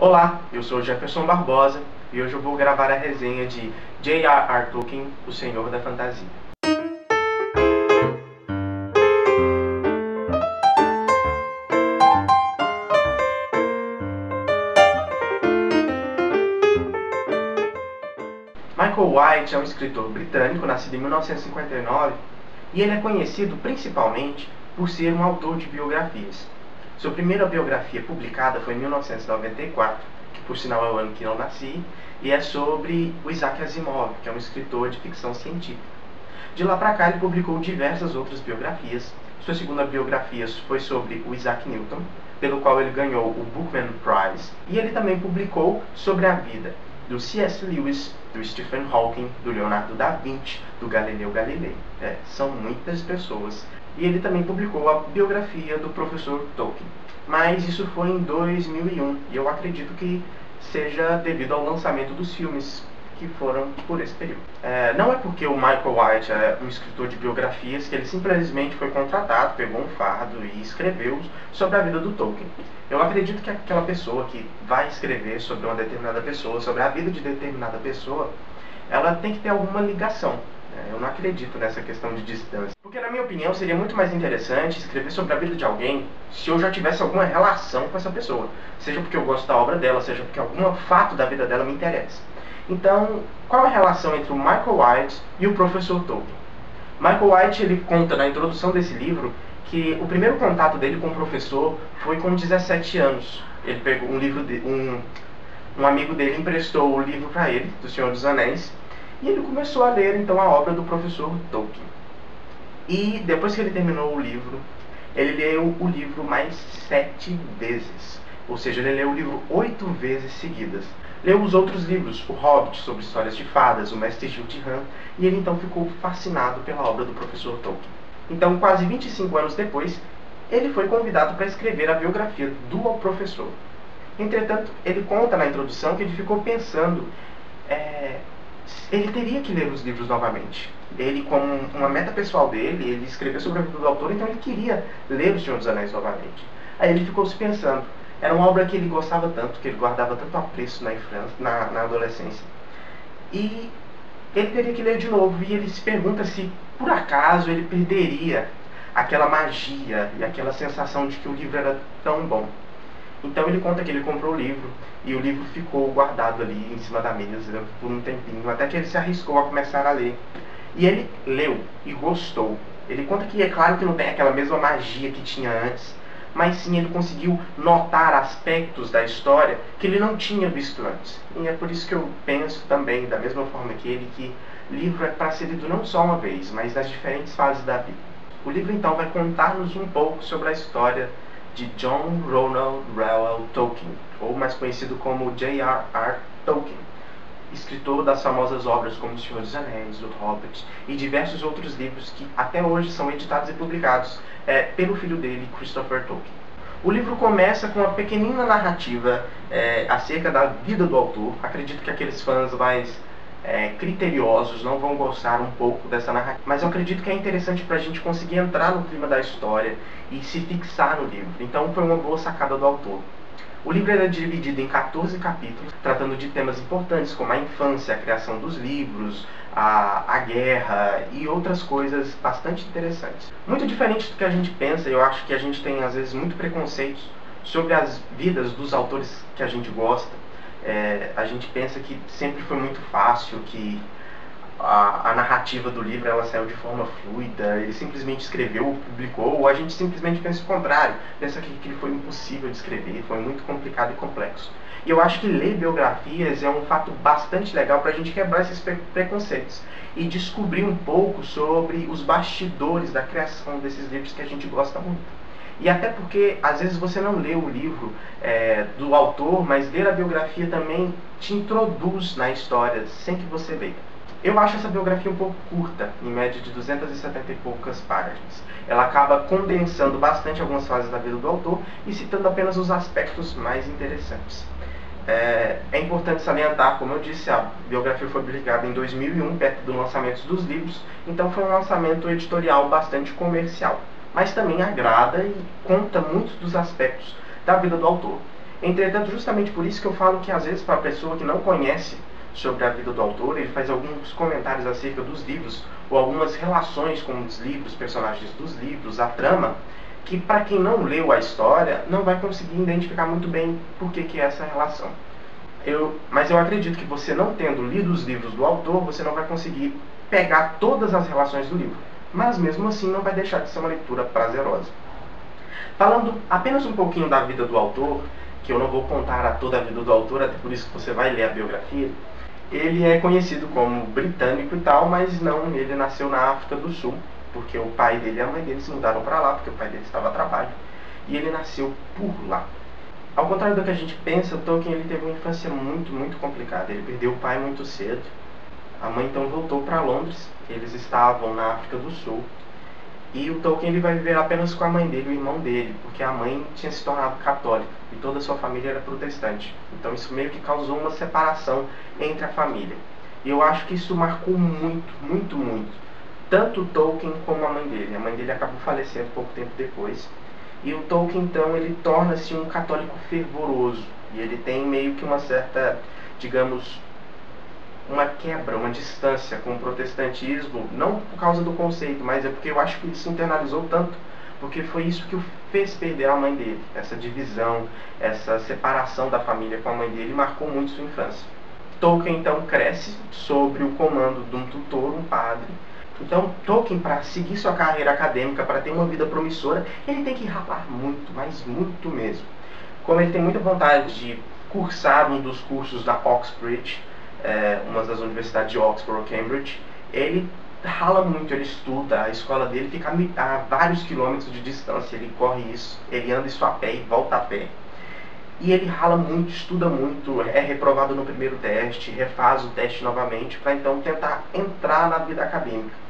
Olá, eu sou Jefferson Barbosa e hoje eu vou gravar a resenha de J.R.R. Tolkien, O Senhor da Fantasia. Michael White é um escritor britânico nascido em 1959 e ele é conhecido principalmente por ser um autor de biografias. Sua primeira biografia publicada foi em 1994, que por sinal é o ano que eu nasci, e é sobre o Isaac Asimov, que é um escritor de ficção científica. De lá para cá ele publicou diversas outras biografias. Sua segunda biografia foi sobre o Isaac Newton, pelo qual ele ganhou o Bookman Prize, e ele também publicou sobre a vida do C.S. Lewis, do Stephen Hawking, do Leonardo da Vinci, do Galileu Galilei. São muitas pessoas. E ele também publicou a biografia do professor Tolkien. Mas isso foi em 2001, e eu acredito que seja devido ao lançamento dos filmes que foram por esse período. Não é porque o Michael White é um escritor de biografias que ele simplesmente foi contratado, pegou um fardo e escreveu sobre a vida do Tolkien. Eu acredito que aquela pessoa que vai escrever sobre uma determinada pessoa, sobre a vida de determinada pessoa, ela tem que ter alguma ligação. Eu não acredito nessa questão de distância. Porque, na minha opinião, seria muito mais interessante escrever sobre a vida de alguém se eu já tivesse alguma relação com essa pessoa. Seja porque eu gosto da obra dela, seja porque algum fato da vida dela me interessa. Então, qual é a relação entre o Michael White e o professor Tolkien? Michael White ele conta na introdução desse livro que o primeiro contato dele com o professor foi com 17 anos. Ele pegou um livro um amigo dele emprestou o livro para ele, do Senhor dos Anéis, e ele começou a ler então a obra do professor Tolkien. E depois que ele terminou o livro, ele leu o livro mais 7 vezes. Ou seja, ele leu o livro 8 vezes seguidas. Leu os outros livros, O Hobbit, sobre histórias de fadas, O Mestre Gil de Ram, e ele então ficou fascinado pela obra do professor Tolkien. Então, quase 25 anos depois, ele foi convidado para escrever a biografia do professor. Entretanto, ele conta na introdução que ele ficou pensando, ele teria que ler os livros novamente. Ele, como uma meta pessoal dele, ele escreveu sobre a vida do autor, então ele queria ler O Senhor dos Anéis novamente. Aí ele ficou se pensando, era uma obra que ele gostava tanto, que ele guardava tanto apreço na infância, na adolescência. E ele teria que ler de novo, e ele se pergunta se, por acaso, ele perderia aquela magia e aquela sensação de que o livro era tão bom. Então ele conta que ele comprou o livro, e o livro ficou guardado ali em cima da mesa por um tempinho, até que ele se arriscou a começar a ler. E ele leu e gostou. Ele conta que é claro que não tem aquela mesma magia que tinha antes, mas sim ele conseguiu notar aspectos da história que ele não tinha visto antes. E é por isso que eu penso também, da mesma forma que ele, que livro é para ser lido não só uma vez, mas nas diferentes fases da vida. O livro então vai contar-nos um pouco sobre a história de John Ronald Reuel Tolkien, ou mais conhecido como J.R.R. Tolkien, escritor das famosas obras como O Senhor dos Anéis, O Hobbit e diversos outros livros que até hoje são editados e publicados pelo filho dele, Christopher Tolkien. O livro começa com uma pequenina narrativa acerca da vida do autor. Acredito que aqueles fãs mais criteriosos não vão gostar um pouco dessa narrativa, mas eu acredito que é interessante para a gente conseguir entrar no clima da história e se fixar no livro. Então foi uma boa sacada do autor. O livro era dividido em 14 capítulos, tratando de temas importantes como a infância, a criação dos livros, a guerra e outras coisas bastante interessantes. Muito diferente do que a gente pensa, eu acho que a gente tem às vezes muito preconceitos sobre as vidas dos autores que a gente gosta. A gente pensa que sempre foi muito fácil, que a narrativa do livro ela saiu de forma fluida, ele simplesmente escreveu, publicou, ou a gente simplesmente pensa o contrário, pensa que aquilo foi impossível de escrever, foi muito complicado e complexo. E eu acho que ler biografias é um fato bastante legal para a gente quebrar esses preconceitos e descobrir um pouco sobre os bastidores da criação desses livros que a gente gosta muito. E até porque, às vezes, você não lê o livro do autor, mas ler a biografia também te introduz na história sem que você leia. Eu acho essa biografia um pouco curta, em média de 270 e poucas páginas. Ela acaba condensando bastante algumas fases da vida do autor e citando apenas os aspectos mais interessantes. É importante salientar, como eu disse, a biografia foi publicada em 2001, perto do lançamento dos livros, então foi um lançamento editorial bastante comercial, mas também agrada e conta muitos dos aspectos da vida do autor. Entretanto, justamente por isso que eu falo que às vezes para a pessoa que não conhece sobre a vida do autor, ele faz alguns comentários acerca dos livros, ou algumas relações com os livros, personagens dos livros, a trama, que para quem não leu a história, não vai conseguir identificar muito bem por que é essa relação. Mas eu acredito que você não tendo lido os livros do autor, você não vai conseguir pegar todas as relações do livro. Mas mesmo assim não vai deixar de ser uma leitura prazerosa. Falando apenas um pouquinho da vida do autor, que eu não vou contar a toda a vida do autor, até por isso que você vai ler a biografia, ele é conhecido como britânico e tal, mas não, ele nasceu na África do Sul, porque o pai dele e a mãe dele se mudaram para lá, porque o pai dele estava a trabalho, e ele nasceu por lá. Ao contrário do que a gente pensa, Tolkien ele teve uma infância muito complicada. Ele perdeu o pai muito cedo. A mãe então voltou para Londres. Eles estavam na África do Sul. E o Tolkien ele vai viver apenas com a mãe dele e o irmão dele, porque a mãe tinha se tornado católica e toda a sua família era protestante. Então isso meio que causou uma separação entre a família. E eu acho que isso marcou muito, tanto o Tolkien como a mãe dele. A mãe dele acabou falecendo pouco tempo depois. E o Tolkien, então, ele torna-se um católico fervoroso. E ele tem meio que uma certa, digamos, uma quebra, uma distância com o protestantismo, não por causa do conceito, mas é porque eu acho que ele se internalizou tanto, porque foi isso que o fez perder a mãe dele. Essa divisão, essa separação da família com a mãe dele marcou muito sua infância. Tolkien, então, cresce sob o comando de um tutor, um padre. Então, Tolkien, para seguir sua carreira acadêmica, para ter uma vida promissora, ele tem que ralar muito, mas muito mesmo. Como ele tem muita vontade de cursar um dos cursos da Oxbridge, uma das universidades de Oxford ou Cambridge, ele rala muito, ele estuda, a escola dele fica a vários quilômetros de distância, ele corre isso, ele anda isso a pé e volta a pé. E ele rala muito, estuda muito, é reprovado no primeiro teste, refaz o teste novamente, para então tentar entrar na vida acadêmica.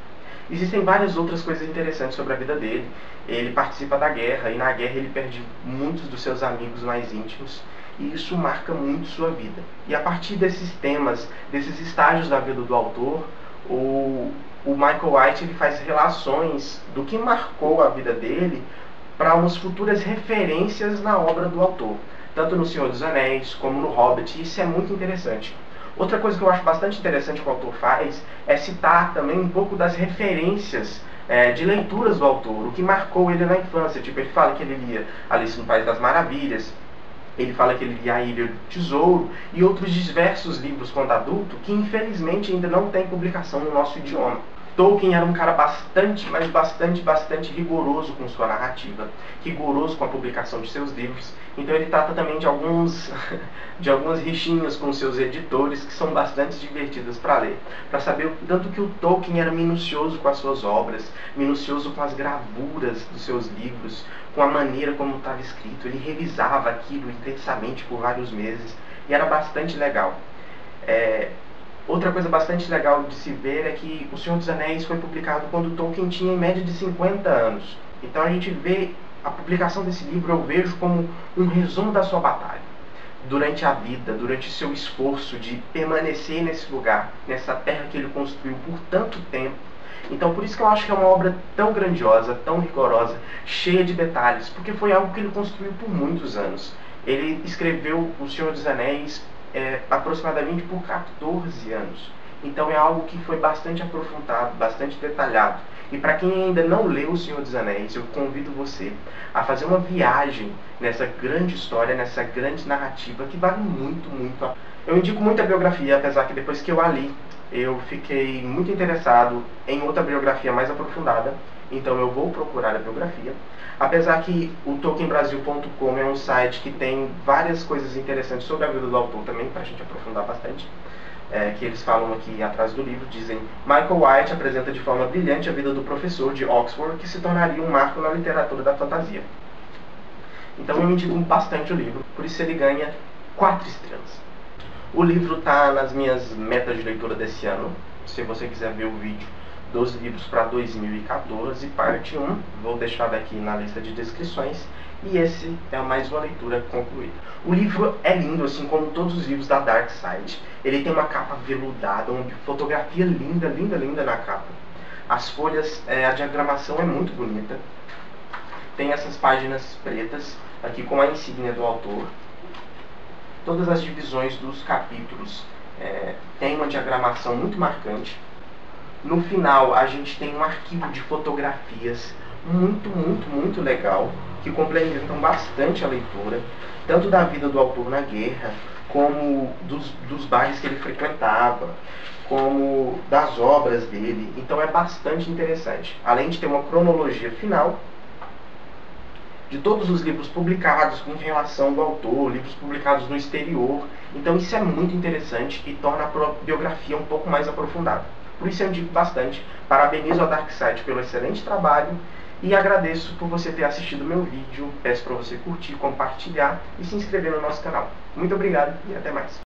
Existem várias outras coisas interessantes sobre a vida dele. Ele participa da guerra, e na guerra ele perde muitos dos seus amigos mais íntimos, e isso marca muito sua vida. E a partir desses temas, desses estágios da vida do autor, o Michael White ele faz relações do que marcou a vida dele para umas futuras referências na obra do autor, tanto no Senhor dos Anéis como no Hobbit, e isso é muito interessante. Outra coisa que eu acho bastante interessante que o autor faz é citar também um pouco das referências de leituras do autor, o que marcou ele na infância. Tipo, ele fala que ele lia Alice no País das Maravilhas, ele fala que ele lia A Ilha do Tesouro e outros diversos livros quando adulto que infelizmente ainda não tem publicação no nosso idioma. Tolkien era um cara bastante rigoroso com sua narrativa, rigoroso com a publicação de seus livros, então ele trata também de algumas rixinhas com seus editores que são bastante divertidas para ler, para saber o tanto que o Tolkien era minucioso com as suas obras, minucioso com as gravuras dos seus livros, com a maneira como estava escrito, ele revisava aquilo intensamente por vários meses, e era bastante legal. Outra coisa bastante legal de se ver é que O Senhor dos Anéis foi publicado quando Tolkien tinha em média de 50 anos. Então a gente vê a publicação desse livro, eu vejo como um resumo da sua batalha. Durante a vida, durante seu esforço de permanecer nesse lugar, nessa terra que ele construiu por tanto tempo. Então por isso que eu acho que é uma obra tão grandiosa, tão rigorosa, cheia de detalhes, porque foi algo que ele construiu por muitos anos. Ele escreveu O Senhor dos Anéis aproximadamente por 14 anos. Então é algo que foi bastante aprofundado, bastante detalhado. E para quem ainda não leu O Senhor dos Anéis, eu convido você a fazer uma viagem nessa grande história, nessa grande narrativa que vale muito a pena. Eu indico muito a biografia, apesar que depois que eu a li, eu fiquei muito interessado em outra biografia mais aprofundada, então eu vou procurar a biografia. Apesar que o tolkienbrasil.com é um site que tem várias coisas interessantes sobre a vida do autor também, para a gente aprofundar bastante, que eles falam aqui atrás do livro, dizem: Michael White apresenta de forma brilhante a vida do professor de Oxford, que se tornaria um marco na literatura da fantasia. Então eu indico bastante o livro, por isso ele ganha 4 estrelas. O livro está nas minhas metas de leitura desse ano. Se você quiser ver o vídeo dos livros para 2014, parte 1, vou deixar aqui na lista de descrições. E esse é mais uma leitura concluída. O livro é lindo, assim como todos os livros da Dark Side. Ele tem uma capa veludada, uma fotografia linda na capa. As folhas, a diagramação é muito bonita. Tem essas páginas pretas, aqui com a insígnia do autor. todas as divisões dos capítulos tem uma diagramação muito marcante. No final, a gente tem um arquivo de fotografias muito legal, que complementam bastante a leitura, tanto da vida do autor na guerra, como dos bares que ele frequentava, como das obras dele. Então é bastante interessante. Além de ter uma cronologia final de todos os livros publicados com relação do autor, livros publicados no exterior. Então isso é muito interessante e torna a biografia um pouco mais aprofundada. Por isso eu indico bastante, parabenizo a Darkside pelo excelente trabalho e agradeço por você ter assistido o meu vídeo. Peço para você curtir, compartilhar e se inscrever no nosso canal. Muito obrigado e até mais.